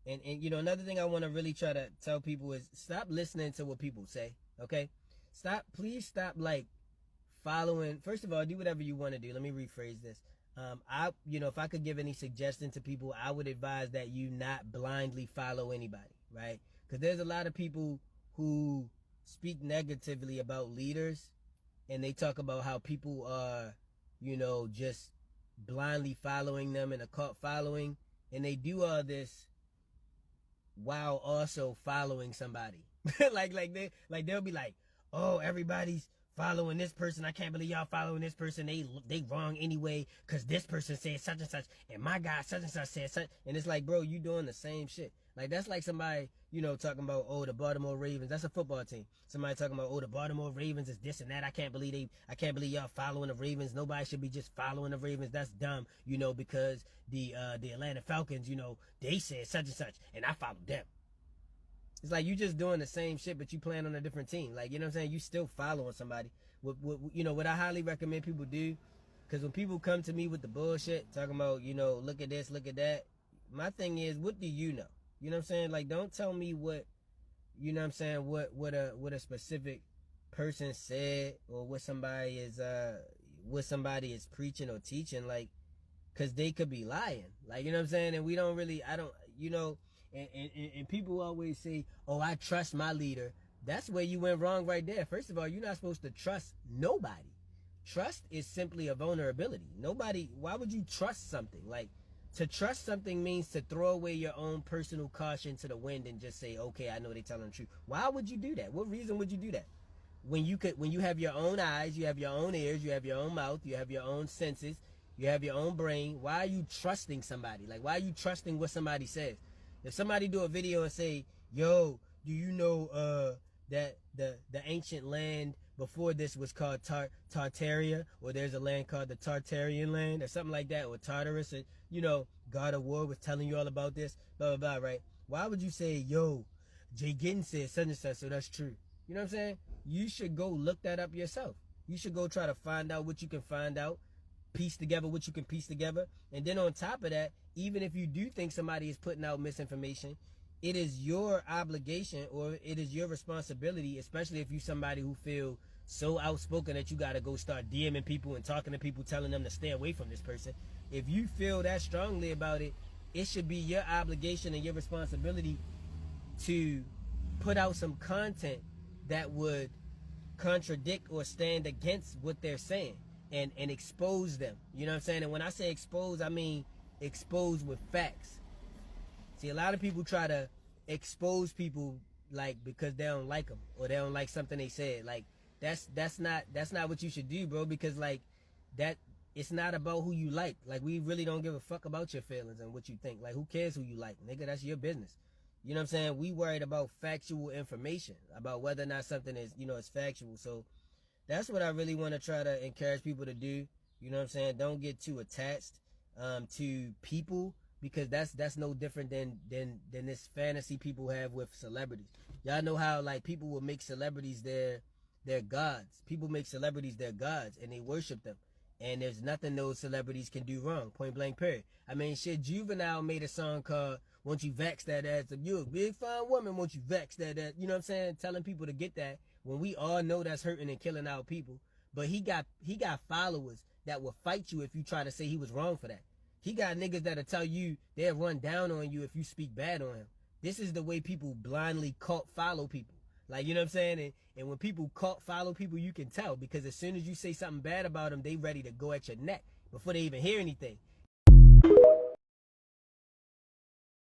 And you know, another thing I want to really try to tell people is stop listening to what people say. Okay, please stop like following. First of all, do whatever you want to do. Let me rephrase this. If I could give any suggestion to people, I would advise that you not blindly follow anybody, right? Because there's a lot of people who speak negatively about leaders, and they talk about how people are, just blindly following them in a cult following, and they do all this while also following somebody. They'll be like, oh, everybody's following this person. I can't believe y'all following this person. They wrong anyway because this person said such and such, and my guy such and such said such. And it's like, bro, you doing the same shit. Like, that's like somebody, talking about, oh, the Baltimore Ravens. That's a football team. Somebody talking about, oh, the Baltimore Ravens is this and that. I can't believe y'all following the Ravens. Nobody should be just following the Ravens. That's dumb, because the Atlanta Falcons, they said such and such, and I followed them. It's like you just doing the same shit, but you playing on a different team. Like, you know what I'm saying? You still following somebody. What I highly recommend people do, because when people come to me with the bullshit, talking about, look at this, look at that, my thing is, what do you know? You know what I'm saying? Like, don't tell me what, what a specific person said, or what somebody is preaching or teaching, like, because they could be lying. Like, you know what I'm saying? And we don't really, and people always say, oh, I trust my leader. That's where you went wrong right there. First of all, you're not supposed to trust nobody. Trust is simply a vulnerability. Why would you trust something? Like, to trust something means to throw away your own personal caution to the wind and just say, okay, I know they're telling the truth. Why would you do that? What reason would you do that? When you have your own eyes, you have your own ears, you have your own mouth, you have your own senses, you have your own brain. Why are you trusting somebody? Like, why are you trusting what somebody says? If somebody do a video and say, yo, do you know that the ancient land before this was called Tartaria, or there's a land called the Tartarian land, or something like that, or Tartarus, or, God of War was telling you all about this, blah, blah, blah, right? Why would you say, yo, JGiddins said such and such, so that's true? You know what I'm saying? You should go look that up yourself. You should go try to find out what you can find out, piece together what you can piece together, and then on top of that, even if you do think somebody is putting out misinformation, it is your obligation, or it is your responsibility, especially if you're somebody who feel so outspoken that you got to go start DMing people and talking to people, telling them to stay away from this person. If you feel that strongly about it, it should be your obligation and your responsibility to put out some content that would contradict or stand against what they're saying, and expose them. You know what I'm saying? And when I say expose, I mean expose with facts. See, a lot of people try to expose people, like, because they don't like them, or they don't like something they said. Like, that's not what you should do, bro, because, like, that, it's not about who you like. Like, we really don't give a fuck about your feelings and what you think. Like, who cares who you like, nigga? That's your business. You know what I'm saying? We worried about factual information, about whether or not something is, is factual. So that's what I really want to try to encourage people to do. You know what I'm saying? Don't get too attached to people, because that's no different than this fantasy people have with celebrities. Y'all know how, like, people will make celebrities their gods. People make celebrities their gods, and they worship them. And there's nothing those celebrities can do wrong, point blank period. I mean, shit, Juvenile made a song called Won't You Vex That Ass? You a big fine woman, won't you vex that ass? You know what I'm saying? Telling people to get that, when we all know that's hurting and killing our people. But he got followers that will fight you if you try to say he was wrong for that. He got niggas that'll tell you they'll run down on you if you speak bad on him. This is the way people blindly cult follow people. Like, you know what I'm saying? And when people cult follow people, you can tell, because as soon as you say something bad about them, they ready to go at your neck before they even hear anything.